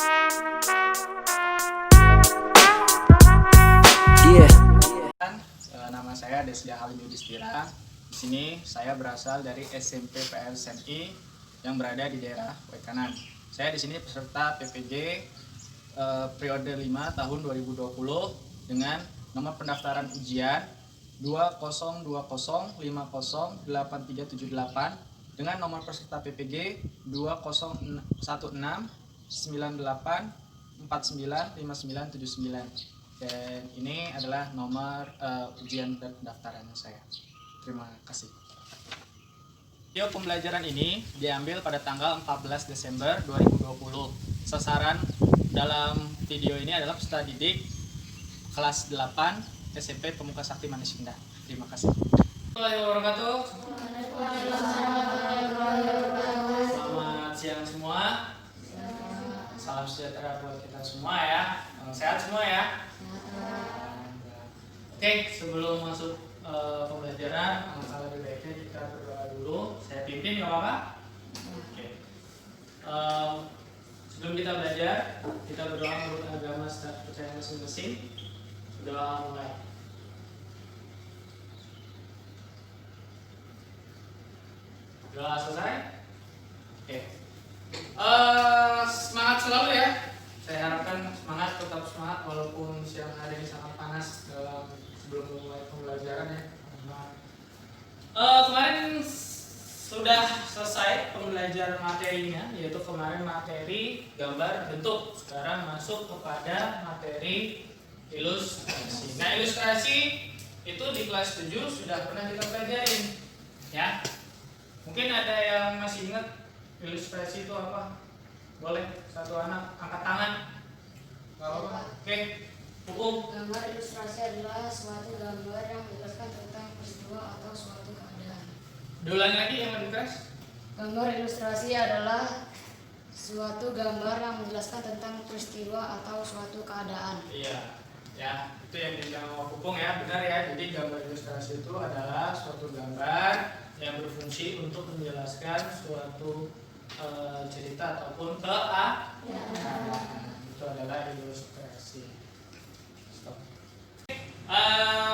Nama saya Desdia Halim Yudhistira. Di sini saya berasal dari SMP PL SNI yang berada di daerah Waikanan. Saya di sini peserta PPG periode 5 tahun 2020 dengan nomor pendaftaran ujian 2020508378 dengan nomor peserta PPG 201698495979. Dan ini adalah nomor ujian dan pendaftarannya saya. Terima kasih. Video pembelajaran ini diambil pada tanggal 14 Desember 2020. Sasaran dalam video ini adalah peserta didik kelas 8 SMP Pemuka Sakti Manis Indah. Terima kasih. Assalamualaikum warahmatullahi wabarakatuh. Selamat siang semua. Salam sejahtera buat kita semua ya. Sehat semua ya. Oke, sebelum masuk pembelajaran, alangkah lebih baiknya kita berdoa dulu. Saya pimpin, nggak apa-apa? Oke. Sebelum kita belajar, kita berdoa menurut agama dan percaya masing-masing. Doa mulai. Doa selesai? Oke. Semangat selalu ya. Saya harapkan tetap semangat walaupun siang hari ini sangat panas sebelum mulai pembelajaran ya. Kemarin sudah selesai pembelajaran materinya, yaitu kemarin materi gambar bentuk. Sekarang masuk kepada materi ilustrasi. Nah, ilustrasi itu di kelas 7 sudah pernah kita pelajarin ya. Mungkin ada yang masih ingat ilustrasi itu apa? Boleh satu anak angkat tangan. Gak apa-apa. Oke. Hukum. Gambar ilustrasi adalah suatu gambar yang menjelaskan tentang peristiwa atau suatu keadaan. Diulangi lagi yang lebih keras. Gambar ilustrasi adalah suatu gambar yang menjelaskan tentang peristiwa atau suatu keadaan. Iya. Ya, itu yang dibilang Pupung ya, benar ya. Jadi gambar ilustrasi itu adalah suatu gambar yang berfungsi untuk menjelaskan suatu cerita ataupun keadaan. Itu adalah ilustrasi.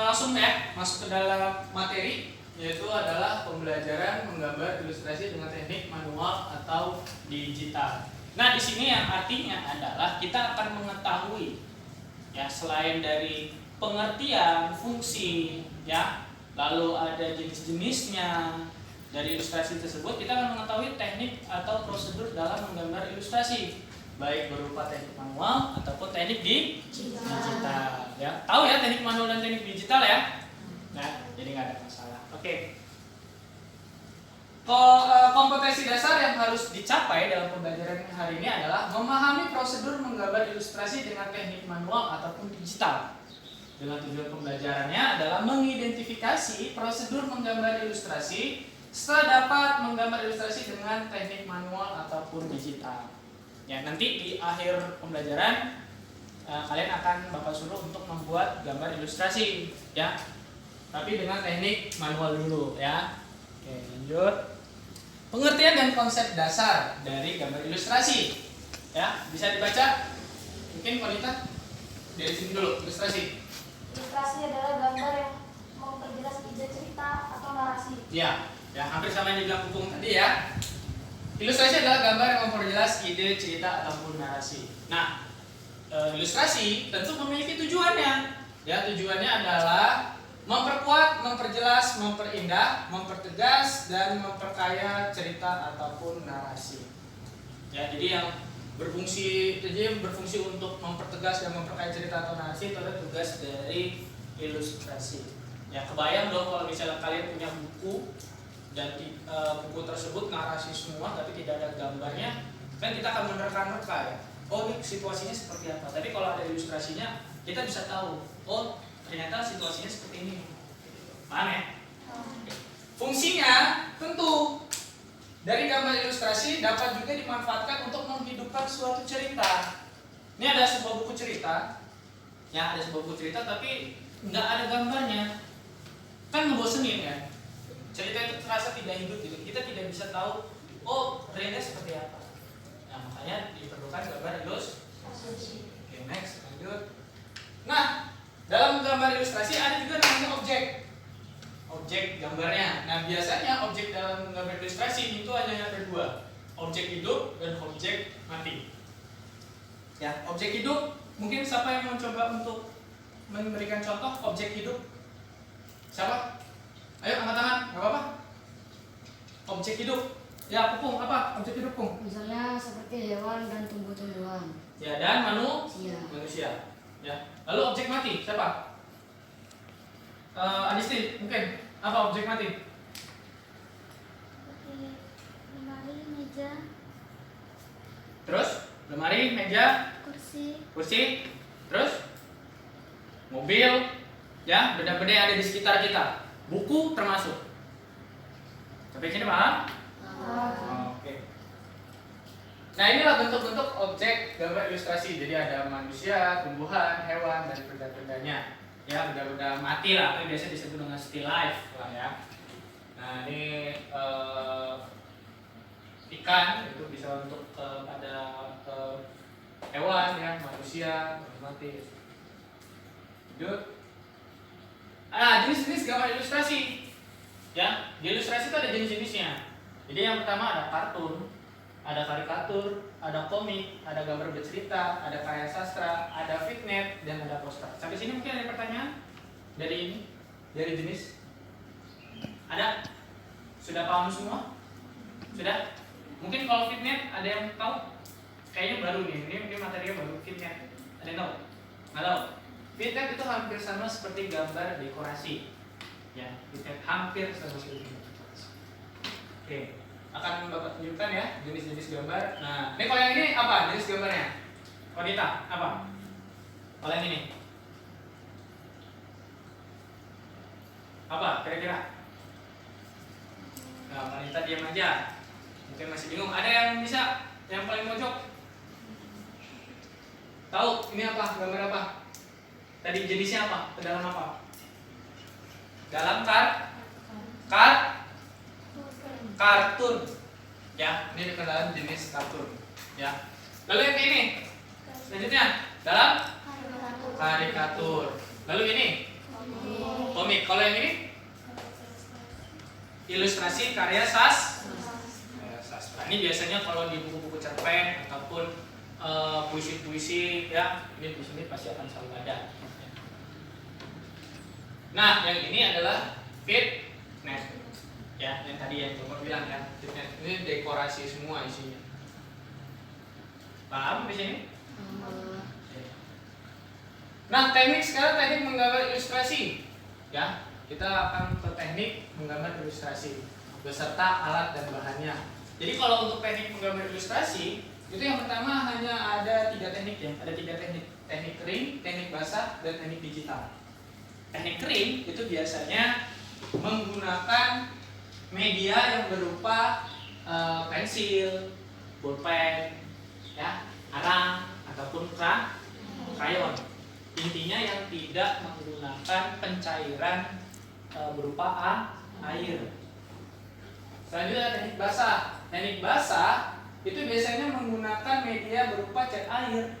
Langsung ya masuk ke dalam materi, yaitu adalah pembelajaran menggambar ilustrasi dengan teknik manual atau digital. Nah, di sini yang artinya adalah kita akan mengetahui ya, selain dari pengertian fungsi ya, lalu ada jenis-jenisnya dari ilustrasi tersebut, kita akan mengetahui teknik atau prosedur dalam menggambar ilustrasi, baik berupa teknik manual ataupun teknik digital. Ya, tahu ya teknik manual dan teknik digital ya? Nah, jadi nggak ada masalah. Oke. Kompetensi dasar yang harus dicapai dalam pembelajaran hari ini adalah memahami prosedur menggambar ilustrasi dengan teknik manual ataupun digital. Dengan tujuan pembelajarannya adalah mengidentifikasi prosedur menggambar ilustrasi setelah dapat menggambar ilustrasi dengan teknik manual ataupun digital. Ya, nanti di akhir pembelajaran kalian akan Bapak suruh untuk membuat gambar ilustrasi ya. Tapi dengan teknik manual dulu ya. Oke, lanjut. Pengertian dan konsep dasar dari gambar ilustrasi. Ya, bisa dibaca? Mungkin wanita dari sini dulu, ilustrasi. Ilustrasi adalah gambar yang memperjelas ide cerita atau narasi. Ya, hampir sama yang dibilang Pupung tadi ya. Ilustrasi adalah gambar yang memperjelas ide, cerita, ataupun narasi. Nah, ilustrasi tentu memiliki tujuannya. Ya, tujuannya adalah memperkuat, memperjelas, memperindah, mempertegas, dan memperkaya cerita ataupun narasi. Ya, jadi yang berfungsi untuk mempertegas dan memperkaya cerita atau narasi itu adalah tugas dari ilustrasi. Ya, kebayang dong kalau misalnya kalian punya buku dan buku tersebut narasi semua tapi tidak ada gambarnya, kan kita akan menerka-nerka ya. Oh, ini situasinya seperti apa. Tapi kalau ada ilustrasinya, kita bisa tahu. Oh, ternyata situasinya seperti ini. Paham ya? Fungsinya tentu dari gambar ilustrasi dapat juga dimanfaatkan untuk menghidupkan suatu cerita. Ini ada sebuah buku cerita. Ya, ada sebuah buku cerita tapi nggak ada gambarnya. Kan ngebosenin ya. Cerita itu terasa tidak hidup gitu. Kita tidak bisa tahu, oh, realnya seperti apa. Nah, makanya diperlukan gambar ilustrasi. biasanya objek dalam gambar ilustrasi itu hanya ada dua, objek hidup dan objek mati. Ya, objek hidup mungkin siapa yang mau coba untuk memberikan contoh objek hidup? Siapa? Ayo angkat tangan, nggak apa-apa. Objek hidup. Ya, Pupung, apa objek hidup, Pung? Misalnya seperti hewan dan tumbuh-tumbuhan. Ya, dan Sia. manusia. Ya. Lalu objek mati, siapa? Adisti, mungkin apa objek mati? Seperti lemari, meja, Terus lemari, meja, kursi, terus mobil, ya, benda-benda yang ada di sekitar kita. Buku termasuk. Sampai sini paham? Oke. Nah, inilah bentuk-bentuk objek gambar ilustrasi. Jadi ada manusia, tumbuhan, hewan, dan benda-bendanya. Ya, benda-benda mati lah, itu biasa disebut dengan still life lah ya. Nah, ini ikan itu bisa untuk pada hewan ya, manusia, mati. Hidup. Jenis-jenis gambar ilustrasi. Ya, di ilustrasi itu ada jenis-jenisnya. Jadi yang pertama ada kartun, ada karikatur, ada komik, ada gambar bercerita, ada karya sastra, ada fignet, dan ada poster. Sampai sini mungkin ada pertanyaan dari ini, dari jenis? Ada? Sudah paham semua? Sudah? Mungkin kalau fignet ada yang tahu? Kayaknya baru nih, ini materinya baru fignet. Ada yang tahu? Nggak tahu? Fignet itu hampir sama seperti gambar dekorasi. Ya, fignet hampir sama seperti gambar dekorasi. Oke. Akan Bapak tunjukkan ya jenis-jenis gambar. Nah, ini kalau yang ini apa jenis gambarnya? Wanita, apa? Kalau yang ini apa kira-kira? Nah, wanita diam aja. Mungkin masih bingung. Ada yang bisa? Yang paling pojok? Tahu ini apa? Gambar apa? Tadi jenisnya apa? Ke dalam apa? Dalam kartun, ya, ini dalam jenis kartun, ya. Lalu yang ini, selanjutnya dalam karikatur. Lalu ini komik. Kalau yang ini ilustrasi karya sastra. Ini biasanya kalau di buku-buku cerpen ataupun puisi-puisi, ya, ini di sini pasti akan selalu ada. Nah, yang ini adalah fignet. Ya, yang tadi yang Bapak bilang ya, ini dekorasi semua isinya. Paham di sini? Nah, sekarang teknik menggambar ilustrasi. Ya, kita akan ke teknik menggambar ilustrasi beserta alat dan bahannya. Jadi kalau untuk teknik menggambar ilustrasi, itu yang pertama hanya ada 3 teknik ya. Ada 3 teknik. Teknik kering, teknik basah, dan teknik digital. Teknik kering itu biasanya menggunakan media yang berupa pensil, bolpen, ya, arang ataupun krayon. Intinya yang tidak menggunakan pencairan berupa air. Selanjutnya teknik basah. Teknik basah itu biasanya menggunakan media berupa cat air,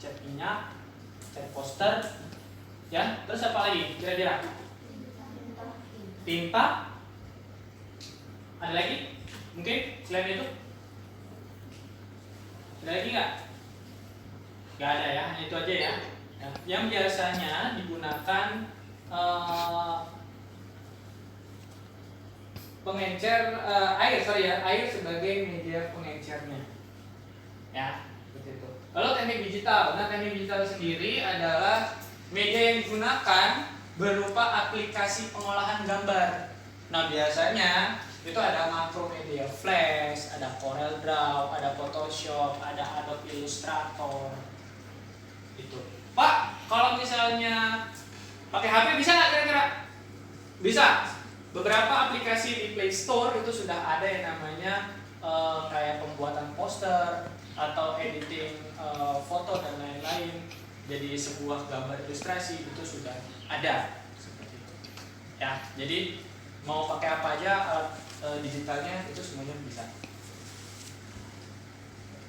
cat minyak, cat poster, ya. Terus apa lagi? Kira-kira? Tinta. Ada lagi? Mungkin selain itu? Ada lagi nggak? Nggak ada ya, itu aja ya. Yang biasanya digunakan pengencer air sebagai media pengencernya. Ya, seperti itu. Lalu teknik digital. Nah, teknik digital sendiri adalah media yang digunakan berupa aplikasi pengolahan gambar. Nah, biasanya itu ada Macromedia Flash, ada Corel Draw, ada Photoshop, ada Adobe Illustrator. Itu. Pak, kalau misalnya pakai HP bisa nggak kira-kira? Bisa. Beberapa aplikasi di Play Store itu sudah ada yang namanya kayak pembuatan poster atau editing foto dan lain-lain. Jadi sebuah gambar ilustrasi itu sudah ada seperti itu. Ya, jadi mau pakai apa aja alat digitalnya itu semuanya bisa.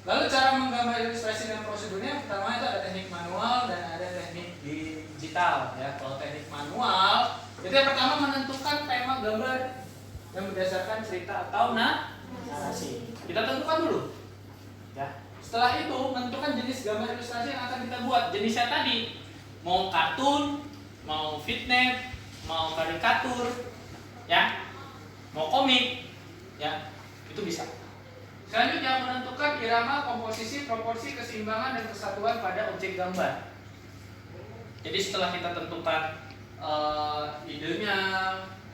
Lalu cara menggambar ilustrasi dan prosedurnya, pertama itu ada teknik manual dan ada teknik digital. Ya, kalau teknik manual itu yang pertama menentukan tema gambar. yang berdasarkan cerita atau narasi. Kita tentukan dulu. Ya. Setelah itu menentukan jenis gambar ilustrasi yang akan kita buat. Jenisnya tadi mau kartun, mau fitnet, mau karikatur, ya, mau komik, ya, itu bisa. Selanjutnya menentukan irama, komposisi, proporsi, keseimbangan dan kesatuan pada objek gambar. Jadi setelah kita tentukan idenya,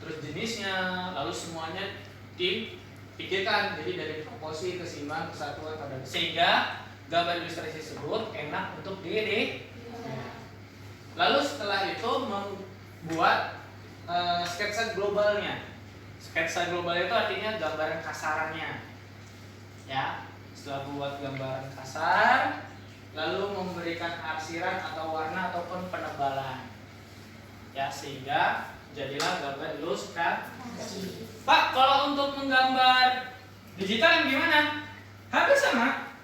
terus jenisnya, lalu semuanya dipikirkan. Jadi dari proporsi, keseimbangan, kesatuan pada, sehingga gambar ilustrasi tersebut enak untuk dilihat. Lalu setelah itu membuat sketsa globalnya. Sketsa global itu artinya gambaran kasarannya. Ya, setelah buat gambaran kasar, lalu memberikan arsiran atau warna ataupun penebalan. Ya, sehingga jadilah gambar ilustrasi. Pak, kalau untuk menggambar digital yang gimana? Hampir sama.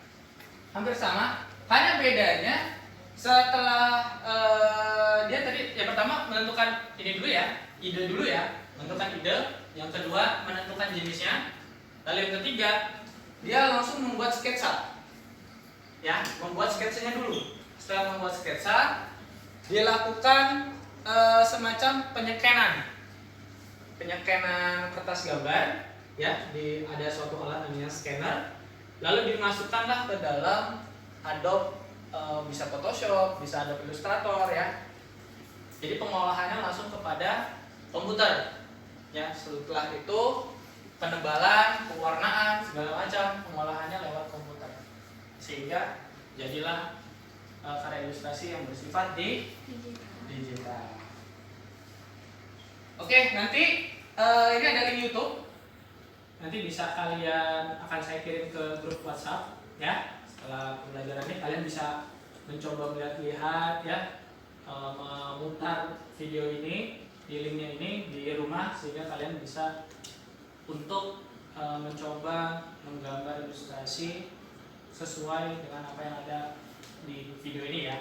Hampir sama. Hanya bedanya setelah dia tadi yang pertama menentukan ini dulu ya, ide dulu ya, menentukan ide. Yang kedua menentukan jenisnya. Lalu yang ketiga dia langsung membuat sketsa. Ya, membuat sketsanya dulu. Setelah membuat sketsa, dia lakukan semacam penyekenan kertas gambar. Ya, ada suatu alat namanya scanner. Lalu dimasukkanlah ke dalam Adobe, bisa Photoshop, bisa Adobe Illustrator ya. Jadi pengolahannya langsung kepada komputer. Ya, setelah itu penebalan, pewarnaan, segala macam pengolahannya lewat komputer. Sehingga jadilah karya ilustrasi yang bersifat digital. Oke, nanti ini ada link YouTube. Nanti bisa kalian akan saya kirim ke grup WhatsApp ya. Setelah pembelajaran ini kalian bisa mencoba melihat-lihat ya, memutar video ini di linknya ini di rumah, sehingga kalian bisa untuk mencoba menggambar ilustrasi sesuai dengan apa yang ada di video ini ya.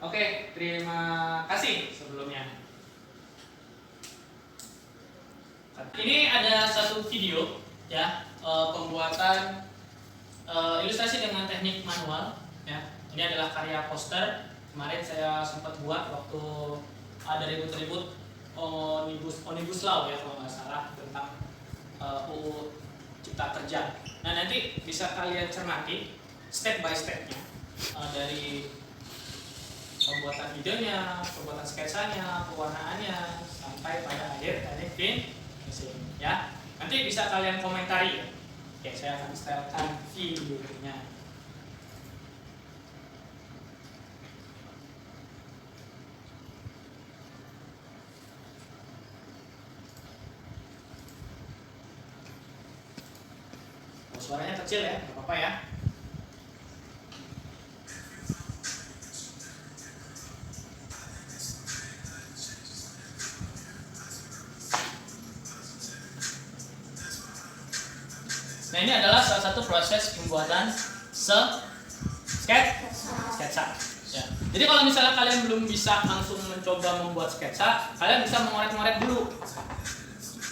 Oke, terima kasih sebelumnya. Ini ada satu video ya, pembuatan ilustrasi dengan teknik manual ya. Ini adalah karya poster. Kemarin saya sempat buat waktu ada ribut-ribut Omnibus Law ya kalau nggak salah, tentang UU Cipta Kerja. Nah, nanti bisa kalian cermati step by stepnya, dari pembuatan idenya, pembuatan sketsanya, pewarnaannya, sampai pada akhir teknik finishing ya. Nanti bisa kalian komentari ya. Oke, saya akan setelkan videonya. Suaranya kecil ya, nggak apa-apa ya. Nah, ini adalah salah satu proses pembuatan sketsa. Ya. Jadi kalau misalnya kalian belum bisa langsung mencoba membuat sketsa, kalian bisa mengorek-ngorek dulu.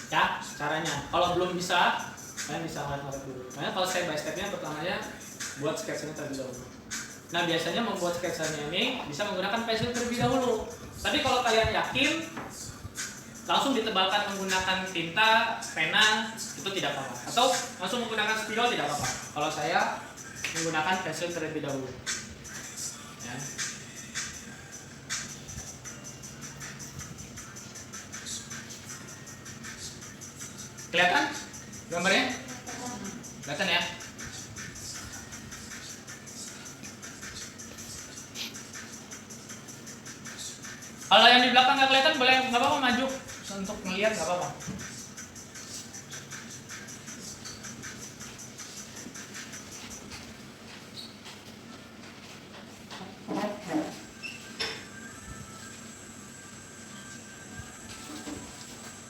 Ya, caranya. Kalau belum bisa, kalian bisa ngorek-ngorek dulu. Makanya kalau step by stepnya pertamanya buat sketsanya terlebih dahulu. Nah, biasanya membuat sketsanya ini bisa menggunakan pensil terlebih dahulu. Tapi kalau kalian yakin, langsung ditebalkan menggunakan tinta, pena, itu tidak apa-apa. Atau langsung menggunakan spidol tidak apa-apa. Kalau saya menggunakan pensil terlebih dahulu. Ya. Kelihatan gambarnya? Kelihatan ya? Kalau yang di belakang nggak kelihatan, boleh nggak apa-apa maju untuk melihat, nggak apa-apa.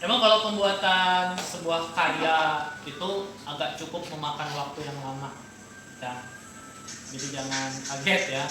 Emang kalau pembuatan sebuah karya itu agak cukup memakan waktu yang lama, ya. Jadi jangan kaget ya.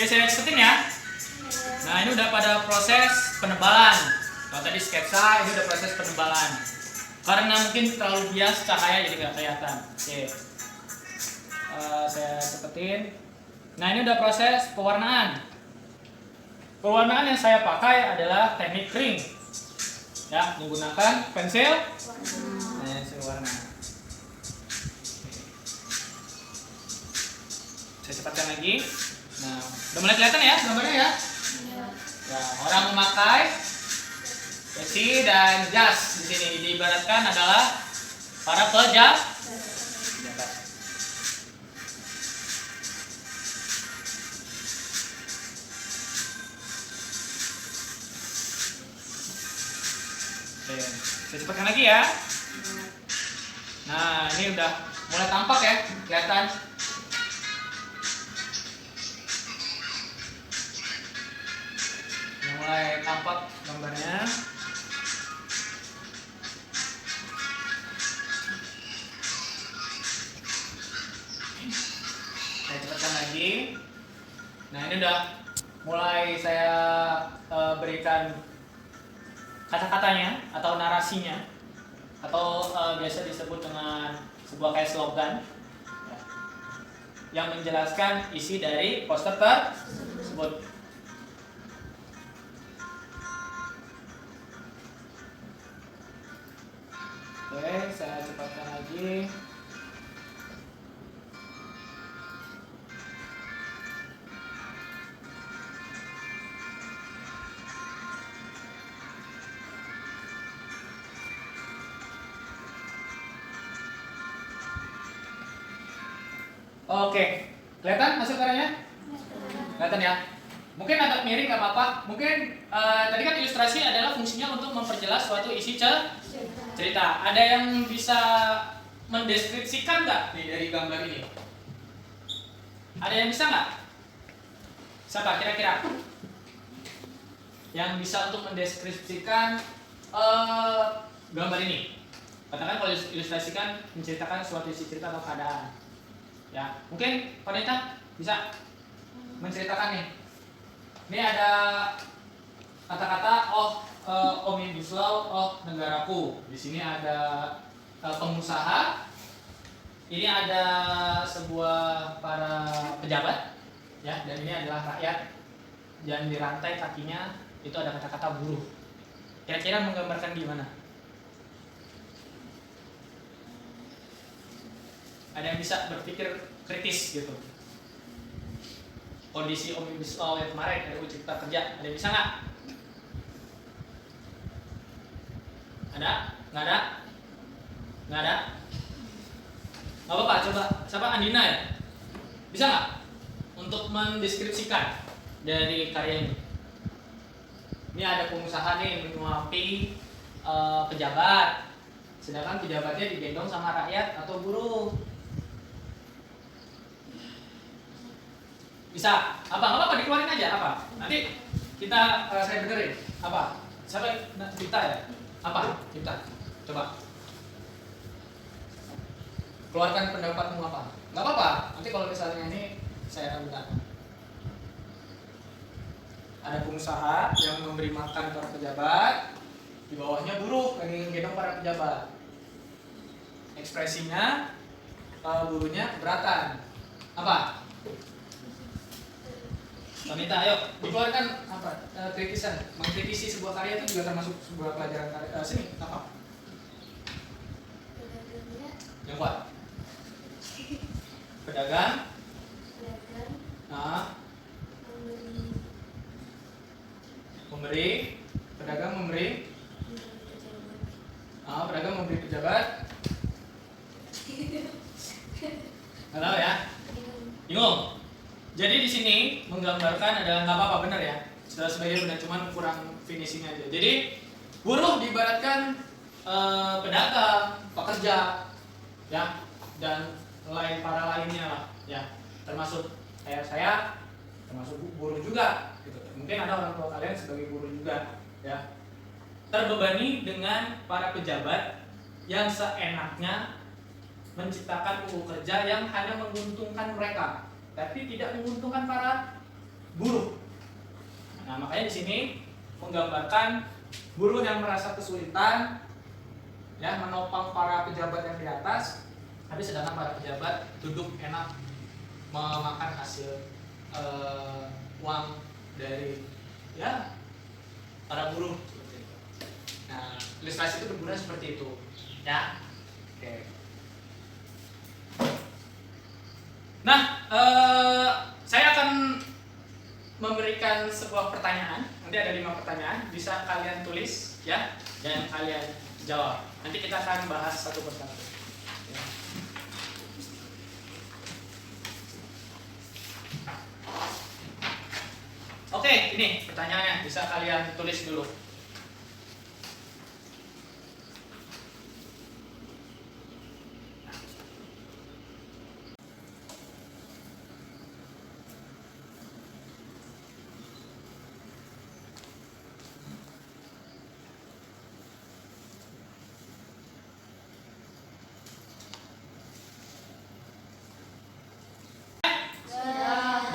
Oke, saya cepetin ya. Nah, ini udah pada proses penebalan. Kalau tadi sketsa, ini udah proses penebalan. Karena mungkin terlalu bias cahaya jadi nggak kelihatan. Oke. Saya cepetin. Nah, ini udah proses pewarnaan. Pewarnaan yang saya pakai adalah teknik kering. Ya, menggunakan pensil warna. Saya cepatkan lagi. Nah, udah mulai kelihatan ya gambarnya ya? Ya, orang memakai besi dan jas di sini diibaratkan adalah para pejabat. Oke, saya cepatkan lagi ya. Nah, ini udah mulai tampak ya, kelihatan. Mulai tampak gambarnya. Saya cepatkan lagi. Nah, ini udah mulai saya berikan kata-katanya atau narasinya, atau biasa disebut dengan sebuah kayak slogan ya, yang menjelaskan isi dari poster tersebut. Oke, saya cepatkan lagi. Oke, kelihatan hasil karyanya? Kelihatan ya? Mungkin agak miring nggak apa-apa. Mungkin tadi kan ilustrasi adalah fungsinya untuk memperjelas suatu isi cerita. Ada yang bisa mendeskripsikan nggak nih dari gambar ini? Ada yang bisa nggak? Siapa kira-kira? Yang bisa untuk mendeskripsikan gambar ini? Katakan kalau ilustrasikan menceritakan suatu isi cerita atau keadaan. Ya, mungkin wanita bisa menceritakan nih. Ini ada kata-kata omnibus law, negaraku. Di sini ada pengusaha. Ini ada sebuah para pejabat, ya, dan ini adalah rakyat. Dan di rantai kakinya itu ada kata-kata buruh. Kira-kira menggambarkan gimana? Ada yang bisa berpikir kritis gitu. Kondisi omnibus law yang kemarin RUU Cipta Kerja, ada yang bisa nggak? Ada? Nggak ada? Nggak ada? Nggak apa-apa, coba. Siapa? Andina ya? Bisa nggak? Untuk mendeskripsikan dari karya ini. Ini ada pengusaha nih menyuapi pejabat, sedangkan pejabatnya digendong sama rakyat atau buruh. Bisa? Apa? Nggak apa-apa, dikeluarin aja. Apa? Nanti kita saya benerin. Apa? Siapa? Cipta ya? Apa? Cipta. Coba. Keluarkan pendapatmu apa? Nggak apa-apa. Nanti kalau misalnya ini saya akan gunakan. Ada pengusaha yang memberi makan para pejabat, di bawahnya buruh lagi gendong para pejabat. Ekspresinya buruhnya keberatan. Apa? Wanita, ayo dikeluarkan apa? Kritisan, mengkritisi sebuah karya itu juga termasuk sebuah pelajaran karya. Sini, apa? Yang kuat. Pedagang. Nah. Memberi. Pedagang memberi. Pedagang memberi pejabat. Nggak tahu ya? Bingung. Jadi di sini menggambarkan ada nggak apa-apa, benar ya? Sudah sebagian benar, cuman kurang finishing aja. Jadi buruh diibaratkan pedagang, pekerja, ya, dan para lainnya lah, ya, termasuk kayak saya, termasuk buruh juga. Gitu. Mungkin ada orang tua kalian sebagai buruh juga, ya. Terbebani dengan para pejabat yang seenaknya menciptakan UU kerja yang hanya menguntungkan mereka, tapi tidak menguntungkan para buruh. Nah, makanya di sini menggambarkan buruh yang merasa kesulitan ya menopang para pejabat yang di atas, tapi sedangkan para pejabat duduk enak memakan hasil uang dari ya para buruh seperti itu. Nah, ilustrasi itu berguna seperti itu ya. Oke. Nah, saya akan memberikan sebuah pertanyaan. Nanti ada 5 pertanyaan, bisa kalian tulis ya dan kalian jawab. Nanti kita akan bahas satu persatu. Ya. Oke, ini pertanyaannya, bisa kalian tulis dulu.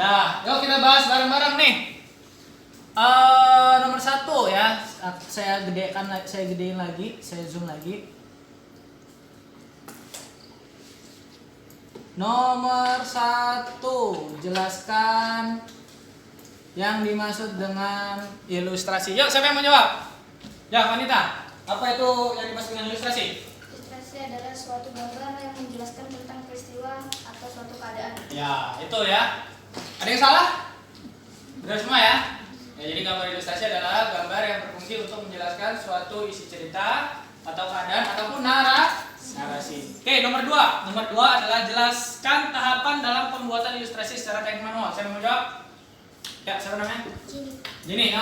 Nah, yuk kita bahas bareng-bareng nih. Nomor 1 ya, saya gedein lagi, saya zoom lagi. Nomor 1, jelaskan yang dimaksud dengan ilustrasi. Yuk, siapa yang mau jawab? Ya, wanita. Apa itu yang dimaksud dengan ilustrasi? Ilustrasi adalah suatu gambar yang menjelaskan tentang peristiwa atau suatu keadaan. Ya, itu ya. Ada yang salah? Benar semua ya? Ya, jadi gambar ilustrasi adalah gambar yang berfungsi untuk menjelaskan suatu isi cerita atau keadaan ataupun narasi. Oke, nomor 2. Nomor 2 adalah jelaskan tahapan dalam pembuatan ilustrasi secara teknik manual. Saya mau jawab? Ya, siapa namanya? Jini.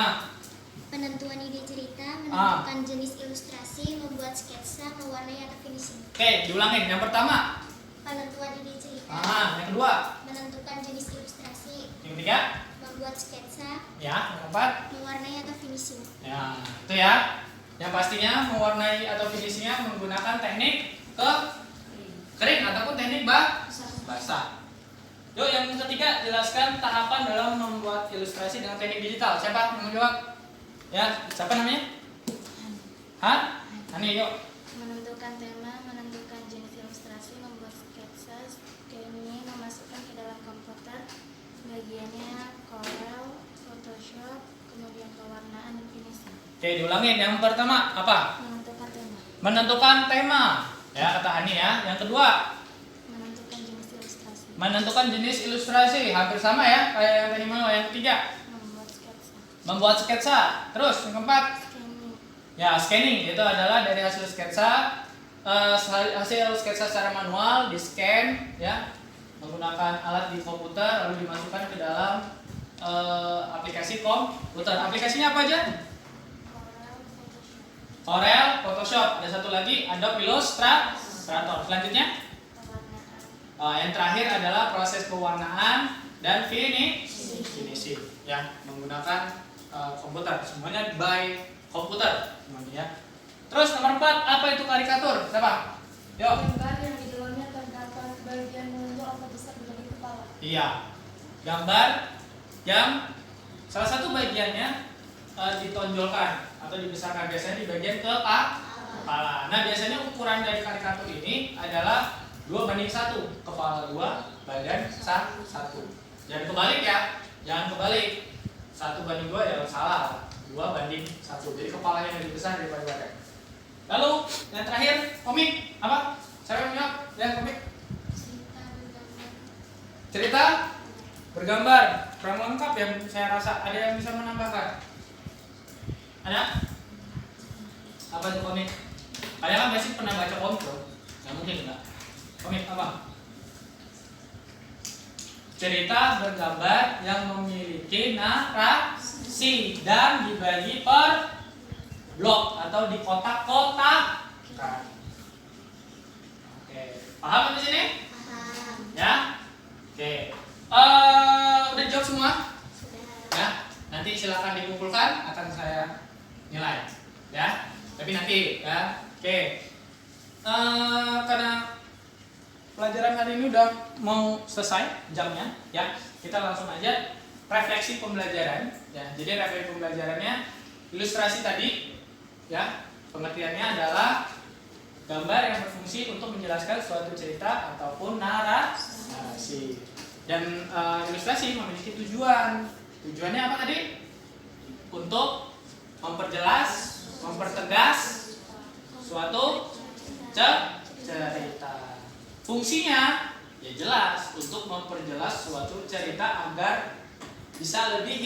Penentuan ide cerita, menentukan jenis ilustrasi, membuat sketsa, mewarnai atau finishing. Oke, diulangin. Yang pertama. Penentuan ide cerita. Yang kedua. Menentukan jenis ilustrasi. Yang ketiga. Membuat sketsa. Ya, yang keempat. Mewarnai atau finishing. Ya, itu ya. Yang pastinya mewarnai atau finishingnya menggunakan teknik kering ataupun teknik basah. Yuk, yang ketiga, jelaskan tahapan dalam membuat ilustrasi dengan teknik digital. Siapa yang mau jawab? Ya, siapa namanya? Ani, yuk. Menentukan tema, menentukan jenis ilustrasi, membuat sketsa, scanning, memasukkan ke dalam komputer, bagiannya Corel, Photoshop, kemudian pewarnaan dan finishing. Oke, diulangin. Yang pertama apa? Menentukan tema. Menentukan tema. Ya, kata Ani ya. Yang kedua, Menentukan jenis ilustrasi. menentukan jenis ilustrasi. Hampir sama ya kayak yang tadi mau. Yang ketiga, Membuat sketsa. membuat sketsa. Terus yang keempat, Scanning. ya, scanning. Itu adalah dari hasil sketsa, hasil sketsa secara manual di scan ya menggunakan alat di komputer lalu dimasukkan ke dalam aplikasi komputer. Aplikasinya apa aja? Corel, Photoshop. Corel, Photoshop. Ada satu lagi, Adobe Illustrator. Selanjutnya, Pewarnaan. yang terakhir adalah proses pewarnaan dan finishing ya menggunakan komputer. Semuanya by komputer semuanya ya. Terus nomor 4, apa itu karikatur? Siapa? Yuk. Gambar yang di dalamnya terdapat bagian menonjol atau besar menjadi kepala. Iya. Gambar yang salah satu bagiannya ditonjolkan atau dibesarkan, biasanya di bagian kepala. Nah, biasanya ukuran dari karikatur ini adalah 2:1, kepala 2, badan 1. Jangan kebalik ya, jangan kebalik. 1:2 ya salah, 2:1. Jadi kepala yang lebih besar daripada badan. Lalu yang terakhir, komik apa? Saya mau jawab, yang komik. Cerita bergambar, kurang lengkap ya saya rasa. Ada yang bisa menambahkan? Ada? Apa itu komik? Kalian kan pasti pernah baca komik loh. Nggak mungkin enggak. Komik apa? Cerita bergambar yang memiliki narasi dan dibagi per blok atau di kotak-kotak. Oke, paham di sini? Paham. Ya? Oke. Udah jawab semua? Sudah. Ya. Nanti silakan dikumpulkan, akan saya nilai. Ya. Tapi nanti ya. Oke. Karena pelajaran hari ini udah mau selesai jamnya, ya. Kita langsung aja refleksi pembelajaran ya. Jadi refleksi pembelajarannya ilustrasi tadi ya, pengertiannya adalah gambar yang berfungsi untuk menjelaskan suatu cerita ataupun narasi. Dan ilustrasi memiliki tujuan. Tujuannya apa tadi? Untuk memperjelas, mempertegas suatu cerita. Fungsinya ya jelas untuk memperjelas suatu cerita agar bisa lebih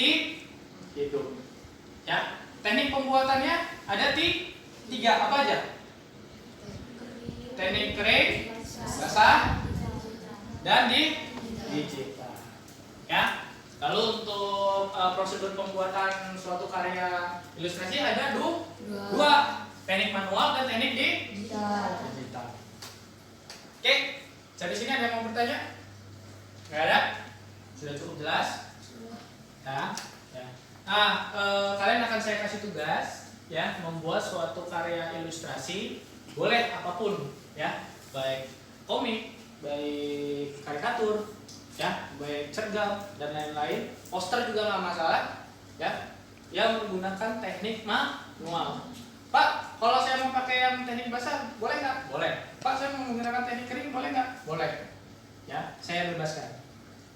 hidup. Ya, teknik pembuatannya ada tiga apa aja? Teknik kering, basah, dan dicetak. Ya. Lalu untuk prosedur pembuatan suatu karya ilustrasi ada dua, teknik manual dan teknik digital. Oke, dari sini ada yang mau bertanya? Nggak ada? Sudah cukup jelas? Ya. Nah, kalian akan saya kasih tugas ya, membuat suatu karya ilustrasi, boleh apapun ya, baik komik, baik karikatur, ya, baik cergam dan lain-lain, poster juga nggak masalah, ya, yang menggunakan teknik manual. Pak, kalau saya mau pakai yang teknik basah, boleh nggak? Boleh. Pak, saya mau menggunakan teknik kering, boleh nggak? Boleh. Ya, saya bebaskan.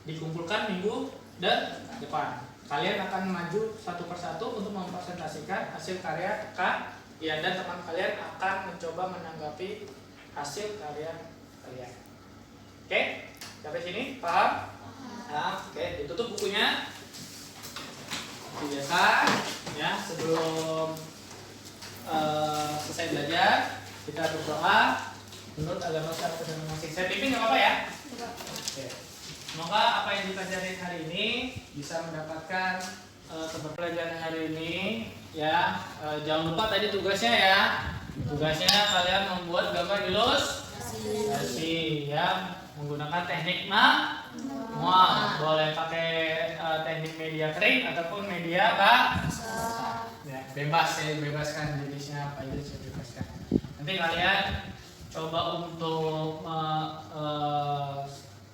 Dikumpulkan minggu depan. Kalian akan maju satu persatu untuk mempresentasikan hasil karya kalian, dan teman kalian akan mencoba menanggapi hasil karya kalian. Oke, sampai sini paham? Nah, oke, ditutup bukunya. Seperti biasa, ya, sebelum selesai belajar, kita berdoa menurut agama secara masing-masing. Saya pimpin nggak apa-apa ya? Oke. Semoga apa yang dipelajari hari ini bisa mendapatkan keberpelajaran hari ini, ya. Jangan lupa tadi tugasnya ya. Tugasnya kalian membuat gambar ilustrasi, ya, menggunakan teknik manual. Boleh pakai teknik media kering ataupun media basah. Ya, bebas, saya bebaskan jenisnya apa aja, saya bebaskan. Nanti kalian coba untuk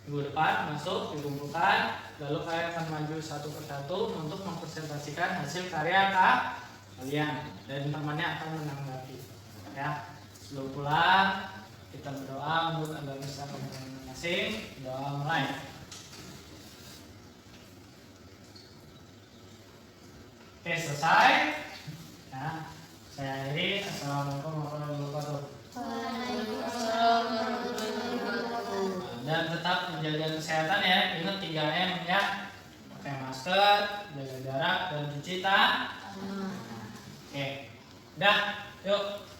minggu depan masuk dikumpulkan, lalu kalian akan maju satu persatu untuk mempresentasikan hasil karya kalian, dan temannya akan menanggapi. Ya, sebelum pulang kita berdoa menurut agama masing-masing. Doa mulai. Oke, selesai. Ya, saya akhiri. Assalamualaikum warahmatullahi wabarakatuh. Dan tetap menjaga kesehatan ya. Ingat 3M ya. Pakai masker, jaga jarak, dan cuci tangan. Oke. Dah, yuk.